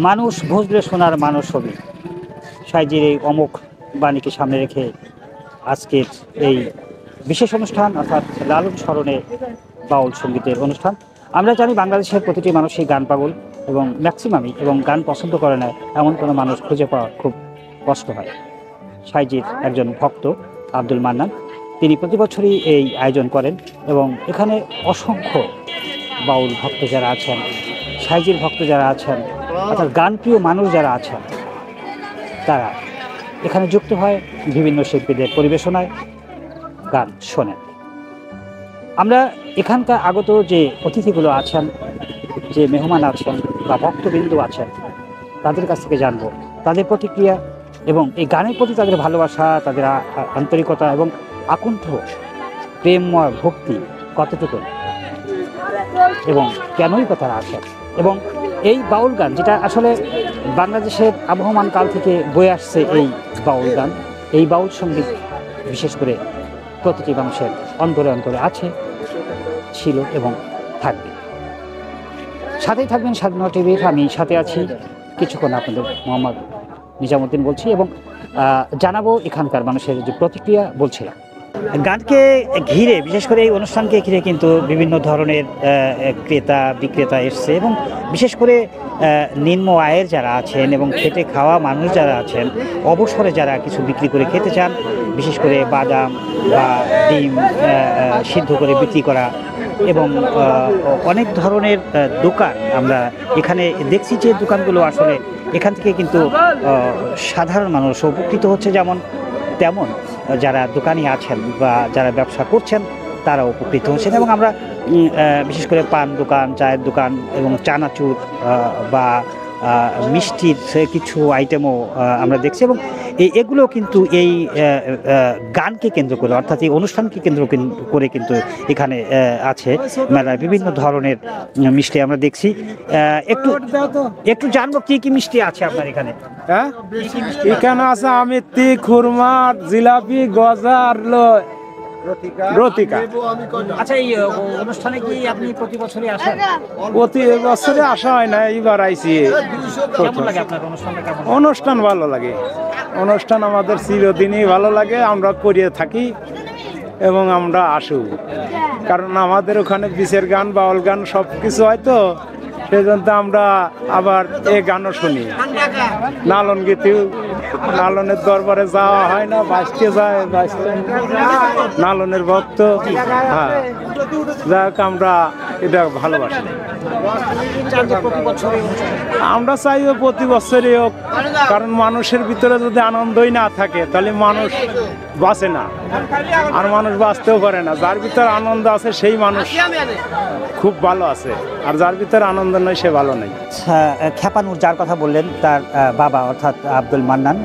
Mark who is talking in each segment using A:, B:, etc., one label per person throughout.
A: মানুষ ভজলে শোনার মানুষ ছবি সাইজির এই অমোঘ বাণীকে সামনে রেখে আজকের এই বিশেষ অনুষ্ঠান অর্থাৎ লালন স্মরণে বাউল সঙ্গীতের অনুষ্ঠান। আমরা জানি বাংলাদেশের প্রতিটি মানুষই গান পাগল এবং ম্যাক্সিমামই এবং গান পছন্দ করে না এমন কোনো মানুষ খুঁজে পাওয়া খুব কষ্ট হয়। সাইজির একজন ভক্ত আব্দুল মান্নান, তিনি প্রতি বছরই এই আয়োজন করেন এবং এখানে অসংখ্য বাউল ভক্ত যারা আছেন, সাইজির ভক্ত যারা আছেন, অর্থাৎ গানপ্রিয় মানুষ যারা আছেন, তারা এখানে যুক্ত হয় বিভিন্ন শিল্পীদের পরিবেশনায়, গান শোনেন। আমরা এখানকার আগত যে অতিথিগুলো আছেন, যে মেহমান আছেন বা ভক্তবৃন্দ আছেন, তাদের কাছ থেকে জানবো তাদের প্রতিক্রিয়া এবং এই গানের প্রতি তাদের ভালোবাসা, তাদের আন্তরিকতা এবং আকুণ্ঠ প্রেমময় ভক্তি কতটুকু এবং কেনই তারা আসেন। এবং এই বাউল গান যেটা আসলে বাংলাদেশের আবহমান কাল থেকে বয়ে আসছে, এই বাউল গান, এই বাউল সঙ্গীত বিশেষ করে প্রতিটি মানুষের অন্তরে অন্তরে আছে, ছিল এবং থাকবে। সাথেই থাকবেন স্বাধীনতা টিভির, আমি সাথে আছি কিছুক্ষণ আপনাদের মোহাম্মদ নিজামুদ্দিন বলছি এবং জানাবো এখানকার মানুষের যে প্রতিক্রিয়া। বলছিলাম গানকে ঘিরে, বিশেষ করে এই অনুষ্ঠানকে ঘিরে কিন্তু বিভিন্ন ধরনের ক্রেতা বিক্রেতা এসছে এবং বিশেষ করে নিম্ন আয়ের যারা আছেন এবং খেটে খাওয়া মানুষ যারা আছেন, অবসরে যারা কিছু বিক্রি করে খেতে চান, বিশেষ করে বাদাম বা ডিম সিদ্ধ করে বিক্রি করা এবং অনেক ধরনের দোকান আমরা এখানে দেখছি। যে দোকানগুলো আসলে এখান থেকে কিন্তু সাধারণ মানুষ উপকৃত হচ্ছে, যেমন তেমন যারা দোকানি আছেন বা যারা ব্যবসা করছেন তারা উপকৃত হচ্ছেন। এবং আমরা বিশেষ করে পান দোকান, চায়ের দোকান এবং চানাচুর বা মিষ্টির কিছু আইটেমও আমরা দেখছি এবং এগুলো কিন্তু এই গানকে কেন্দ্র করে, অর্থাৎ এই অনুষ্ঠানকে কেন্দ্র করে কিন্তু এখানে আছে মেলায় বিভিন্ন ধরনের মিষ্টি আমরা দেখছি। একটু জানবো কি কি মিষ্টি আছে আপনার এখানে?
B: হ্যাঁ, এখানে আছে আমিত্তি, খুরমা, জিলাপি, গজা আর রতিকা।
A: আচ্ছা, এই অনুষ্ঠানে কি আপনি প্রতি বছরই আসেন?
B: প্রতি বছরে আসা হয় না, এইবার আইছি।
A: কেমন লাগে আপনার অনুষ্ঠানটা?
B: অনুষ্ঠান ভালো লাগে, অনুষ্ঠান আমাদের চিরদিনই ভালো লাগে, আমরা করিয়ে থাকি এবং আমরা আসু, কারণ আমাদের ওখানে বিশের গান, বাউল গান সব কিছু হয় তো, সেজন্য আমরা আবার এই গানও শুনি। লালন গীতিও, লালনের দরবারে যাওয়া হয় না, বাঁচতে যায়, লালনের ভক্ত। হ্যাঁ, যাক আমরা এটা ভালোবাসি। আমরা চাইও প্রতি বছরই হোক, কারণ মানুষের ভিতরে যদি আনন্দই না থাকে তাহলে মানুষ বাঁচে না, আর মানুষ বাঁচতেও পারে না। যার ভিতরে আনন্দ আছে সেই মানুষ খুব ভালো আছে, আর যার ভিতরে আনন্দ নয় সে ভালো নেই।
A: খেপানুর যার কথা বললেন, তার বাবা অর্থাৎ আব্দুল মান্নান।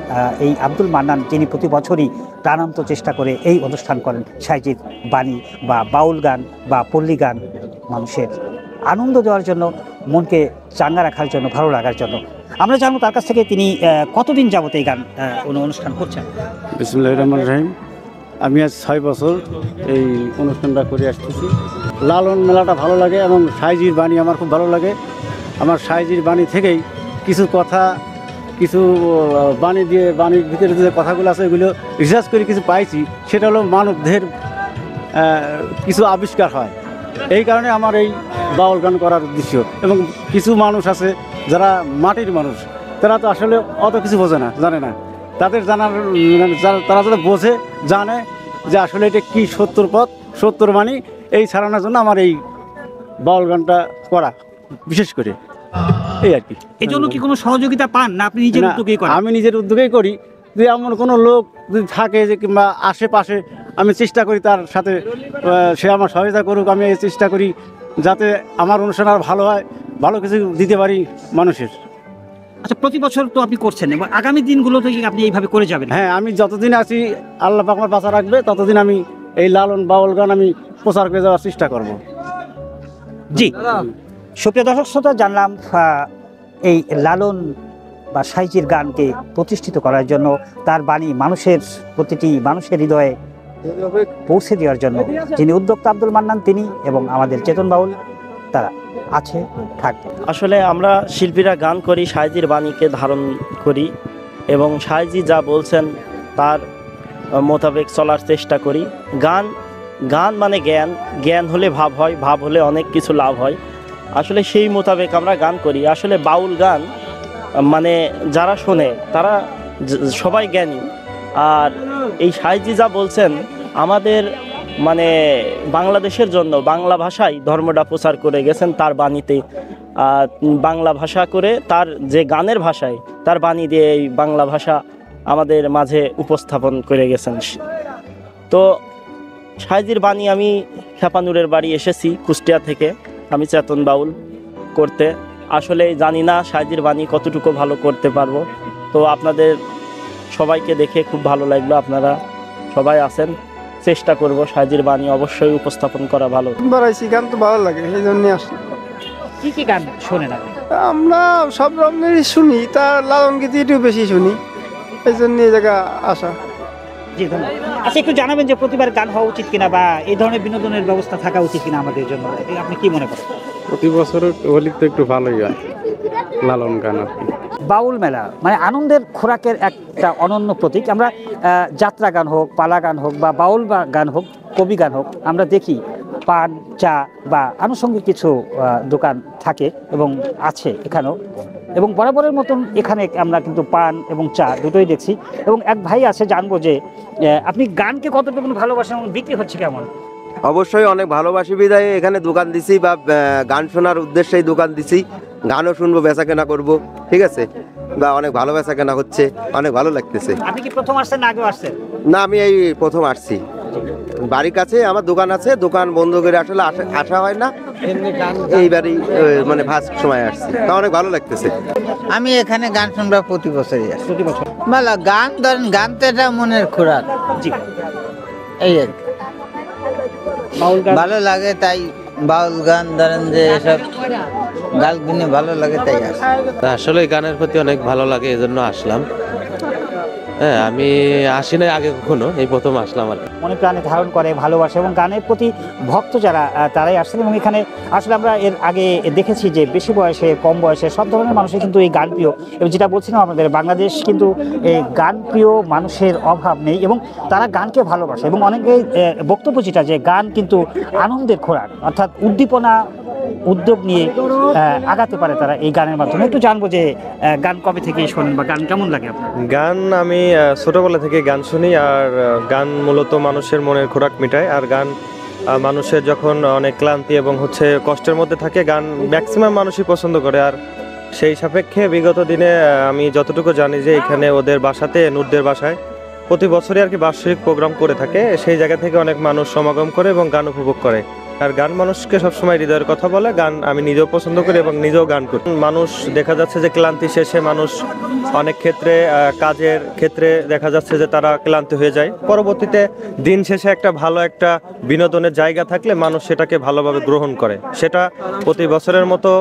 A: এই আব্দুল মান্নান যিনি প্রতি বছরই প্রাণান্ত চেষ্টা করে এই অনুষ্ঠান করেন, সাইজির বাণী বা বাউল গান বা পল্লী গান মানুষের আনন্দ দেওয়ার জন্য, মনকে চাঙ্গা রাখার জন্য, ভালো লাগার জন্য। আমরা জানবো তার কাছ থেকে তিনি কতদিন যাবত এই গান অনুষ্ঠান করছেন।
C: বিসমিল্লাহির রহমানির রহিম। আমি আজ 6 বছর এই অনুষ্ঠানটা করে আসতেছি। লালন মেলাটা ভালো লাগে এবং সাইজির বাণী আমার খুব ভালো লাগে। আমার সাইজির বাণী থেকেই কিছু কথা, কিছু বাণীর ভিতরে যে কথাগুলো আছে এগুলো রিসার্চ করে কিছু পাইছি, সেটা হলো মানবদের কিছু আবিষ্কার হয়। এই কারণে আমার এই বাউল গান করার উদ্দেশ্য। এবং কিছু মানুষ আছে যারা মাটির মানুষ, তারা তো আসলে অত কিছু বোঝে না, জানে না। তাদের জানার, তারা যারা বোঝে, জানে যে আসলে এটা কি সত্যর পথ, সত্যর বাণী, এই ছাড়ানোর জন্য আমার এই বাউল গানটা করা বিশেষ করে এই আর কি।
A: এই জন্য কি কোনো সহযোগিতা পান না আপনি নিজের উদ্যোগেই করেন?
C: আমি নিজের উদ্যোগেই করি। যে এমন কোনো লোক যদি থাকে যে কিংবা আশেপাশে, আমি চেষ্টা করি তার সাথে সে আমার সহায়তা করুক। আমি এই চেষ্টা করি যাতে আমার অনুষ্ঠান আর ভালো হয়, ভালো কিছু দিতে পারি মানুষের।
A: আচ্ছা, প্রতি বছর তো আপনি করছেন এবং আগামী দিনগুলোতে আপনি এইভাবে করে যাবেন?
C: হ্যাঁ, আমি যতদিন আছি আল্লাহ পাক আমার বাঁচা রাখবে, ততদিন আমি এই লালন বাউল গান আমি প্রচার করে যাওয়ার চেষ্টা করব।
A: জি, সুপ্রিয় দর্শক শ্রোতা, জানলাম এই লালন বা সাইজির গানকে প্রতিষ্ঠিত করার জন্য, তার বাণী মানুষের প্রতিটি মানুষের হৃদয়ে পৌঁছে দেওয়ার জন্য যিনি উদ্যোক্তা আব্দুল মান্নান, তিনি এবং আমাদের চেতন বাউল, তারা আছে, থাকবে।
D: আসলে আমরা শিল্পীরা গান করি, সাইজির বাণীকে ধারণ করি এবং সাইজি যা বলছেন তার মোতাবেক চলার চেষ্টা করি। গান গান মানে জ্ঞান, জ্ঞান হলে ভাব হয়, ভাব হলে অনেক কিছু লাভ হয়। আসলে সেই মোতাবেক আমরা গান করি। আসলে বাউল গান মানে যারা শোনে তারা সবাই জ্ঞানী। আর এই সাইজি যা বলছেন আমাদের মানে বাংলাদেশের জন্য বাংলা ভাষায় ধর্মটা প্রচার করে গেছেন তার বাণীতে। বাংলা ভাষা করে তার যে গানের ভাষায় তার বাণী দিয়ে এই বাংলা ভাষা আমাদের মাঝে উপস্থাপন করে গেছেন। তো সাইজির বাণী আমি খেপানুরের বাড়ি এসেছি কুষ্টিয়া থেকে, আমি চেতন বাউল করতে। আসলে জানি না সাইজির বাণী কতটুকু ভালো করতে পারবো। তো আপনাদের সবাইকে দেখে খুব ভালো লাগলো, আপনারা সবাই আছেন, চেষ্টা করব সাইজির বাণী অবশ্যই উপস্থাপন করা ভালো।
E: বাড়াইছি, গান তো ভালো লাগে এই জন্য আসি।
A: কি কি গান শোনেন আপনি?
E: আমরা সব রকমেরই শুনি, তার লালন গীতি একটু বেশি শুনি, এই জন্য এই জায়গা আসা।
A: জি, ধন্যবাদ। আচ্ছা, একটু জানাবেন যে প্রতিবার গান হওয়া উচিত কিনা বা এই ধরনের বিনোদনের ব্যবস্থা থাকা উচিত কিনা আমাদের জন্য, আপনি কি মনে করেন?
F: প্রতি বছর হলে তো একটু ভালোই হয় লালন গান আর কি।
A: বাউল মেলা মানে আনন্দের খোরাকের একটা অনন্য প্রতীক। আমরা যাত্রা গান হোক, পালা গান হোক বা বাউল গান হোক, কবি গান হোক, আমরা দেখি পান, চা বা আনুষঙ্গিক কিছু দোকান থাকে এবং আছে এখানেও। এবং বরাবরের মতন এখানে আমরা কিন্তু পান এবং চা দুটোই দেখছি। এবং এক ভাই আছে, জানবো যে আপনি গানকে কতটুকু ভালোবাসেন এবং বিক্রি হচ্ছে কেমন?
G: অবশ্যই অনেক ভালোবাসি বিদায় এখানে দোকান দিছি বা গান শোনার উদ্দেশ্যেই দোকান দিছি। গানও শুনবো, বেচা কেনা করবো, ঠিক আছে, বা অনেক ভালো বেচা কেনা হচ্ছে, অনেক ভালো লাগতেছে।
A: আপনি কি প্রথম আসছেন না আগেও আসছেন?
G: না, আমি এই প্রথম আসছি। বাড়ির কাছে আমার দোকান আছে, দোকান বন্ধ করে আসলে আসা হয় না, এইবারই মানে ফার্স্ট সময় আসছি, তা অনেক ভালো লাগতেছে।
H: আমি এখানে গান শুনবো প্রতি বছরই আসি।
A: প্রতি বছর
H: মেলা গান ধরেন, গান তো এটা মনের খোরাক,
A: জি।
H: এই আর কি।
A: বাউল গান
H: ভালো লাগে তাই বাউল গান ধরেন যে এসব গান গুনে ভালো লাগে তাই আসি।
I: আসলে গানের প্রতি অনেক ভালো লাগে, এজন্য আসলাম। হ্যাঁ, আমি আসি নাই আগে কখনো, এই প্রথম আসলাম আর কি।
A: মনে প্রাণে ধারণ করে, ভালোবাসে এবং গানের প্রতি ভক্ত যারা তারাই আসছেন। এবং এখানে আসলে আমরা এর আগে দেখেছি যে বেশি বয়সে, কম বয়সে সব ধরনের মানুষই কিন্তু এই গান প্রিয়। এবং যেটা বলছিলাম আমাদের বাংলাদেশ কিন্তু এই গান প্রিয় মানুষের অভাব নেই এবং তারা গানকে ভালোবাসে। এবং অনেকেই বক্তব্য যেটা যে গান কিন্তু আনন্দের খোরাক, অর্থাৎ উদ্দীপনা, উদ্যোগ নিয়ে আগাতে পারে তারা এই গানের মাধ্যমে। একটু জানবো যে গান কবে থেকে শোনেন বা গান কেমন লাগে আপনার?
J: গান আমি ছোটবেলা থেকে গান শুনি, আর গান মূলত মানুষের মনের খোরাক মেটায়। আর গান মানুষের যখন অনেক ক্লান্তি এবং কষ্টের মধ্যে থাকে, গান ম্যাক্সিমাম মানুষই পছন্দ করে। আর সেই সাপেক্ষে বিগত দিনে আমি যতটুকু জানি যে এখানে ওদের বাসাতে, নূরদের বাসায় প্রতি বছরই আর কি বার্ষিক প্রোগ্রাম করে থাকে। সেই জায়গা থেকে অনেক মানুষ সমাগম করে এবং গান উপভোগ করে। আর গান মানুষকে সবসময় হৃদয়ের কথা বলে। গান আমি নিজেও পছন্দ করি এবং নিজেও গান করি। মানুষ দেখা যাচ্ছে যে ক্লান্তি শেষে মানুষ অনেক ক্ষেত্রে কাজের ক্ষেত্রে দেখা যাচ্ছে যে তারা ক্লান্ত হয়ে যায়। পরবর্তীতে দিন শেষে একটা ভালো একটা বিনোদনের জায়গা থাকলে মানুষ সেটাকে ভালোভাবে গ্রহণ করে। সেটা প্রতি বছরের মতো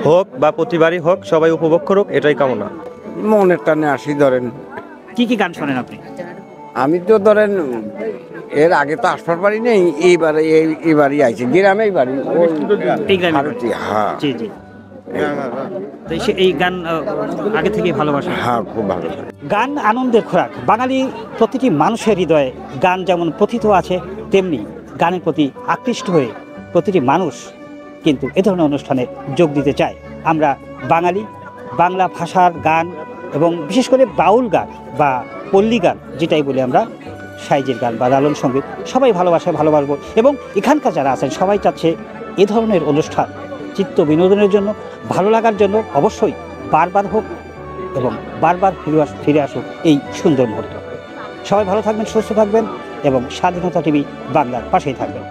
J: হোক বা প্রতিবারই হোক, সবাই উপভোগ করুক, এটাই কামনা।
C: মনের টানে আসি। ধরেন
A: কি কি গান শোনেন আপনি?
C: আমি তো ধরেন এর আগে তো আসবার বাড়ি নেই, এইবারই আইছি গ্রামেই বাড়ি।
A: এই গ্রামে?
C: হ্যাঁ,
A: জি জি। তো এই গান আগে থেকেই ভালোবাসা?
C: হ্যাঁ, খুব ভালো লাগে।
A: গান আনন্দের খোরাক। বাঙালি প্রতিটি মানুষের হৃদয়ে গান যেমন প্রথিত আছে, তেমনি গানের প্রতি আকৃষ্ট হয়ে প্রতিটি মানুষ কিন্তু এ ধরনের অনুষ্ঠানে যোগ দিতে চায়। আমরা বাঙালি, বাংলা ভাষার গান এবং বিশেষ করে বাউল গান বা পল্লী গান যেটাই বলি আমরা, সাইজির গান বা লালন সঙ্গীত সবাই ভালোবাসবো। এবং এখানকার যারা আছেন সবাই চাচ্ছে এ ধরনের অনুষ্ঠান চিত্ত বিনোদনের জন্য, ভালো লাগার জন্য অবশ্যই বারবার হোক এবং বারবার ফিরে আসুক এই সুন্দর মুহূর্ত। সবাই ভালো থাকবেন, সুস্থ থাকবেন এবং স্বাধীনতা টিভি বাংলার পাশেই থাকবেন।